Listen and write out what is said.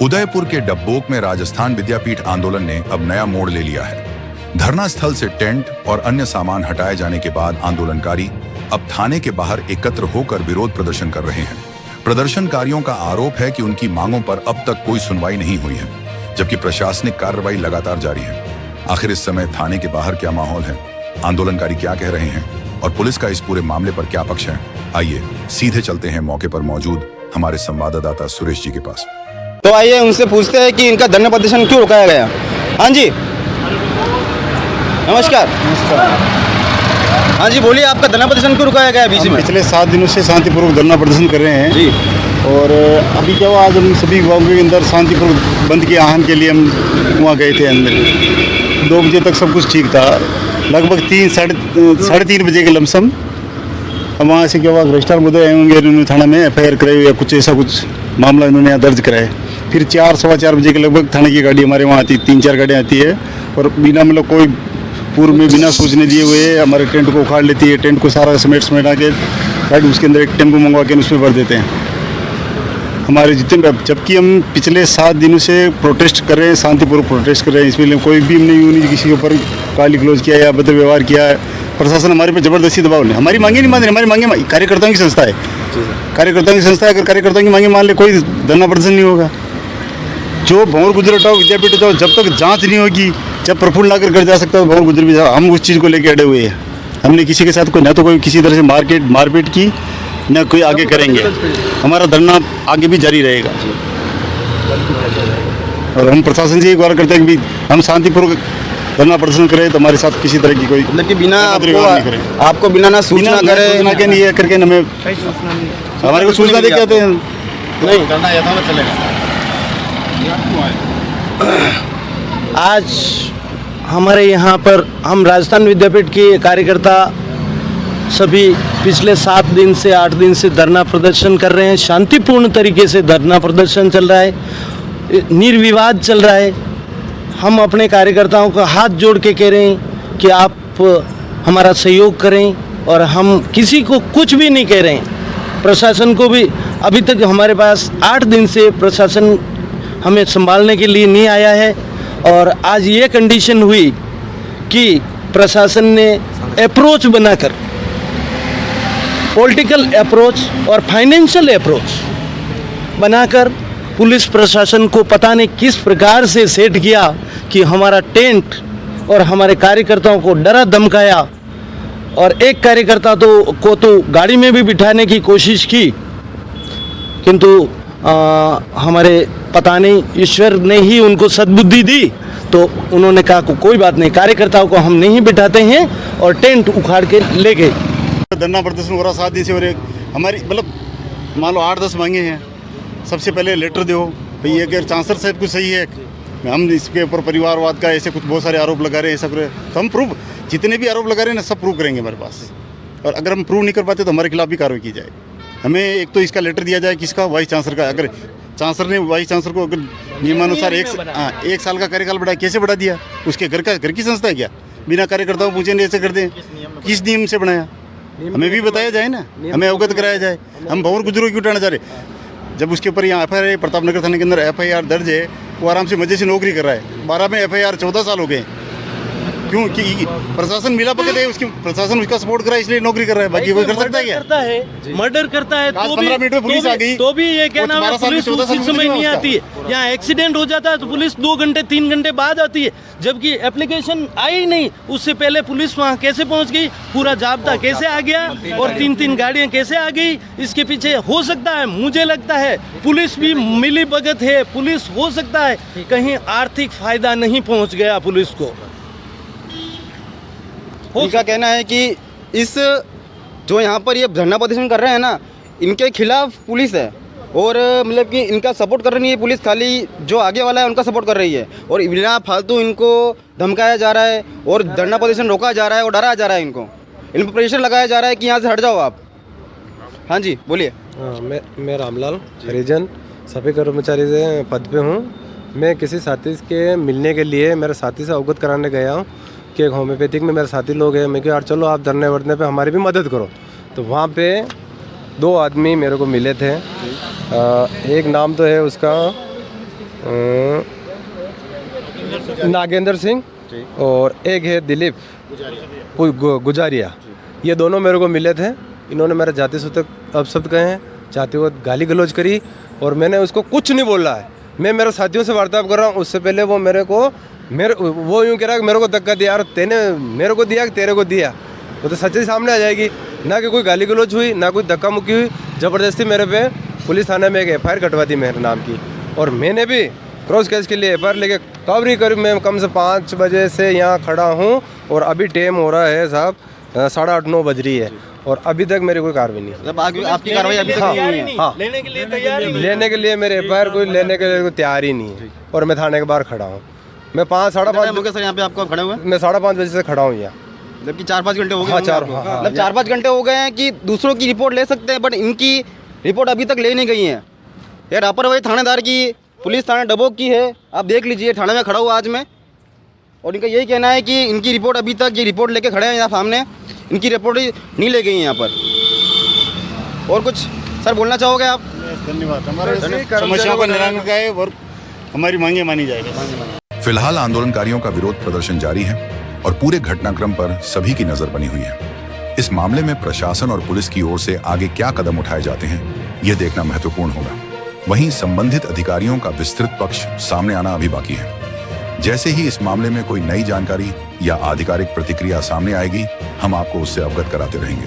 उदयपुर के डब्बोक में राजस्थान विद्यापीठ आंदोलन ने अब नया मोड़ ले लिया है। धरना स्थल से टेंट और अन्य सामान हटाए जाने के बाद आंदोलनकारी अब थाने के बाहर एकत्र होकर विरोध प्रदर्शन कर रहे हैं। प्रदर्शनकारियों का आरोप है कि उनकी मांगों पर अब तक कोई सुनवाई नहीं हुई है, जबकि प्रशासनिक कार्रवाई लगातार जारी है। आखिर इस समय थाने के बाहर क्या माहौल है, आंदोलनकारी क्या कह रहे हैं और पुलिस का इस पूरे मामले पर क्या पक्ष है? आइए सीधे चलते हैं मौके पर मौजूद हमारे संवाददाता सुरेश जी के पास। तो आइए उनसे पूछते हैं कि इनका धरना प्रदर्शन क्यों रुकाया गया। हाँ जी, नमस्कार। हाँ जी, बोलिए, आपका धरना प्रदर्शन क्यों रुकाया गया बीच में? पिछले 7 दिनों से शांतिपूर्वक धरना प्रदर्शन कर रहे हैं जी। और अभी क्या हुआ, आज हम सभी गाँव के अंदर शांतिपूर्वक बंद के आह्वान के लिए हम वहाँ गए थे। अंदर 2 बजे तक सब कुछ ठीक था। लगभग 3 3:30 बजे के लमसम हम वहाँ से क्या हुआ, रजिस्ट्रार महोदय आए होंगे, इन्होंने थाना में FIR कराई या कुछ ऐसा कुछ मामला इन्होंने यहाँ दर्ज कराया। फिर 4 सवा 4 बजे के लगभग थाने की गाड़ी हमारे वहाँ आती, 3-4 गाड़ियाँ आती है और बिना मतलब कोई पूर्व में बिना सूचने दिए हुए हमारे टेंट को उखाड़ लेती है। टेंट को सारा समेट के गाड़ी उसके अंदर एक टेम्पो मंगवा के उसमें भर देते हैं हमारे जितने। जबकि हम पिछले 7 दिनों से प्रोटेस्ट कर रहे हैं, शांतिपूर्वक प्रोटेस्ट कर रहे हैं। इसमें कोई भी हमने यूँ नहीं किसी के ऊपर गाली गलौज किया या अभद्र व्यवहार किया है। प्रशासन हमारे पर जबरदस्ती दबाव नहीं, हमारी मांगे नहीं मान रही। हमारी मांगे कार्यकर्ताओं की संस्था है, कार्यकर्ताओं की संस्था है। अगर कार्यकर्ताओं की मांगे मान ले, कोई धरना प्रदर्शन नहीं होगा। जो भंवर गुजर हटाओ, विद्यापीठ हटाओ, जब तक जांच नहीं होगी, जब प्रफुल्ल नागर कर जा सकता है भंवर गुजर भी जाओ। हम उस चीज़ को लेकर अड़े हुए हैं। हमने किसी के साथ कोई न तो कोई किसी तरह से मारपीट की, न कोई आगे करेंगे। हमारा धरना आगे भी जारी रहेगा और हम प्रशासन से ये गुहार करते हैं कि हम शांतिपूर्वक धरना प्रदर्शन करें तो हमारे साथ किसी तरह की कोई मतलब कि बिना आपको बिना ना सूचना करे के नहीं करके हमें हमारे को सूचना दे के आते हैं। नहीं धरना यथावत चलेगा। आज हमारे यहाँ पर हम राजस्थान विद्यापीठ के कार्यकर्ता सभी पिछले 7 दिन से 8 दिन से धरना प्रदर्शन कर रहे हैं। शांतिपूर्ण तरीके से धरना प्रदर्शन चल रहा है, निर्विवाद चल रहा है। हम अपने कार्यकर्ताओं को हाथ जोड़ के कह रहे हैं कि आप हमारा सहयोग करें और हम किसी को कुछ भी नहीं कह रहे हैं। प्रशासन को भी अभी तक हमारे पास 8 दिन से प्रशासन हमें संभालने के लिए नहीं आया है और आज ये कंडीशन हुई कि प्रशासन ने अप्रोच बनाकर, पॉलिटिकल अप्रोच और फाइनेंशियल अप्रोच बनाकर पुलिस प्रशासन को पता नहीं किस प्रकार से सेट किया कि हमारा टेंट और हमारे कार्यकर्ताओं को डरा धमकाया और एक कार्यकर्ता को गाड़ी में भी बिठाने की कोशिश की, किंतु हमारे पता नहीं ईश्वर ने ही उनको सद्बुद्धि दी तो उन्होंने कहा कोई बात नहीं, कार्यकर्ताओं को हम नहीं बिठाते हैं और टेंट उखाड़ के ले गए। धरना प्रदर्शन हो रहा 7 दिन से और हमारी मतलब मान लो 8-10 मांगे हैं। सबसे पहले लेटर दो भाई, अगर चांसलर साहब कुछ सही है, हम इसके ऊपर परिवारवाद का ऐसे कुछ बहुत सारे आरोप लगा रहे हैं, सब तो हम प्रूफ जितने भी आरोप लगा रहे हैं ना सब प्रूव करेंगे हमारे पास। और अगर हम प्रूव नहीं कर पाते तो हमारे खिलाफ भी कार्रवाई की जाए। हमें एक तो इसका लेटर दिया जाए, किसका, वाइस चांसलर का। अगर चांसलर ने वाइस चांसलर को अगर नियमानुसार 1 साल का कार्यकाल बढ़ाया, कैसे बढ़ा दिया? उसके घर की संस्था है क्या? बिना कार्यकर्ताओं पूछे नहीं ऐसे कर दें? किस नियम से बनाया? हमें भी बताया जाए ना, हमें अवगत कराया जाए। हम भंवर गुजरों क्यों उठाना चाह रहे? जब उसके ऊपर यहाँ FIR है, प्रतापनगर थाने के अंदर FIR दर्ज है, वो आराम से मजे से नौकरी कर रहा है। 12 में FIR 14 साल हो गए। क्यों? कि प्रशासन मिला पकड़ है, उसकी प्रशासन उसका सपोर्ट कर रहा है इसलिए नौकरी कर रहा है। बाकी कोई कर सकता है क्या? करता है, मर्डर करता है तो 15 मिनट में पुलिस आ गई तो भी ये कहना है पुलिस उसी समय नहीं आती है। यहाँ एक्सीडेंट हो जाता है तो पुलिस 2 घंटे 3 घंटे बाद आती है, जबकि एप्लीकेशन आई नहीं, उससे पहले पुलिस वहाँ कैसे पहुँच गई, पूरा जाब्ता कैसे आ गया और 3-3 गाड़ियाँ कैसे आ गई? इसके पीछे हो सकता है, मुझे लगता है पुलिस भी मिली भगत है। पुलिस हो सकता है कहीं आर्थिक फायदा नहीं पहुँच गया पुलिस को। इनका कहना है कि इस जो यहाँ पर ये धरना प्रदर्शन कर रहे हैं ना, इनके खिलाफ पुलिस है और मतलब कि इनका सपोर्ट कर रही है पुलिस, खाली जो आगे वाला है उनका सपोर्ट कर रही है और बिना फालतू इनको धमकाया जा रहा है और धरना प्रदर्शन रोका जा रहा है और डराया जा रहा है। इनको इन पर प्रेशर लगाया जा रहा है कि यहाँ से हट जाओ आप। हाँ जी, बोलिए। हाँ, मैं रामलाल हरिजन सफाई कर्मचारी से पद पे हूँ। मैं किसी साथी के मिलने के लिए मेरे साथी से अवगत कराने गया हूँ कि एक होम्योपैथिक में मेरे साथी लोग हैं। मैं कहा यार चलो आप धरने वर्ने पे हमारी भी मदद करो। तो वहाँ पे 2 आदमी मेरे को मिले थे। एक नाम तो है उसका नागेंद्र सिंह और एक है दिलीप गुजारिया। ये दोनों मेरे को मिले थे। इन्होंने मेरे जाति सूचक अपशब्द कहे हैं, जातिवाद गाली गलौज करी, और मैंने उसको कुछ नहीं बोला है। मैं मेरे साथियों से वार्तालाप कर रहा हूँ, उससे पहले वो वो यूँ कह रहा है कि मेरे को धक्का दिया। यार तेने मेरे को दिया कि तेरे को दिया, वो तो सच्चाई सामने आ जाएगी। ना कि कोई गाली गलौज हुई, ना कोई धक्का मुक्की हुई। ज़बरदस्ती मेरे पे पुलिस थाने में एक FIR कटवा दी मेरे नाम की, और मैंने भी क्रॉस केस के लिए FIR लेके कवरी करी। मैं कम से 5 बजे से यहाँ खड़ा हूँ, और अभी टाइम हो रहा है साहब 8:30-9 बज रही है, और अभी तक मेरी कोई कार्रवाई नहीं है। जब आपकी कार्रवाई अभी तक नहीं हुई है? हाँ, लेने के लिए मेरे FIR कोई लेने के लिए कोई तैयार ही नहीं है, और मैं थाने के बाहर खड़ा हूँ। मैं 5-5:30 सर यहाँ पे आपको खड़े हुए? मैं 5:30 बजे से खड़ा हूँ यहाँ, जबकि 4-5 घंटे हो गए। हाँ, मतलब 4-5 घंटे हो गए हैं कि दूसरों की रिपोर्ट ले सकते हैं, बट इनकी रिपोर्ट अभी तक ले नहीं गई है। ये लापरवाही थानेदार की, पुलिस थाना डबोक की है। आप देख लीजिए, थाने में खड़ा हुआ आज मैं, और इनका यही कहना है कि इनकी रिपोर्ट अभी तक, ये रिपोर्ट लेके खड़े हैं यहाँ सामने, इनकी रिपोर्ट नहीं ले गई है यहाँ पर। और कुछ सर बोलना चाहोगे आप? धन्यवाद। हमारे समस्याओं का निराकरण है और हमारी मांगे मानी जाएगी। फिलहाल आंदोलनकारियों का विरोध प्रदर्शन जारी है और पूरे घटनाक्रम पर सभी की नजर बनी हुई है। इस मामले में प्रशासन और पुलिस की ओर से आगे क्या कदम उठाए जाते हैं, यह देखना महत्वपूर्ण होगा। वहीं संबंधित अधिकारियों का विस्तृत पक्ष सामने आना अभी बाकी है। जैसे ही इस मामले में कोई नई जानकारी या आधिकारिक प्रतिक्रिया सामने आएगी, हम आपको उससे अवगत कराते रहेंगे।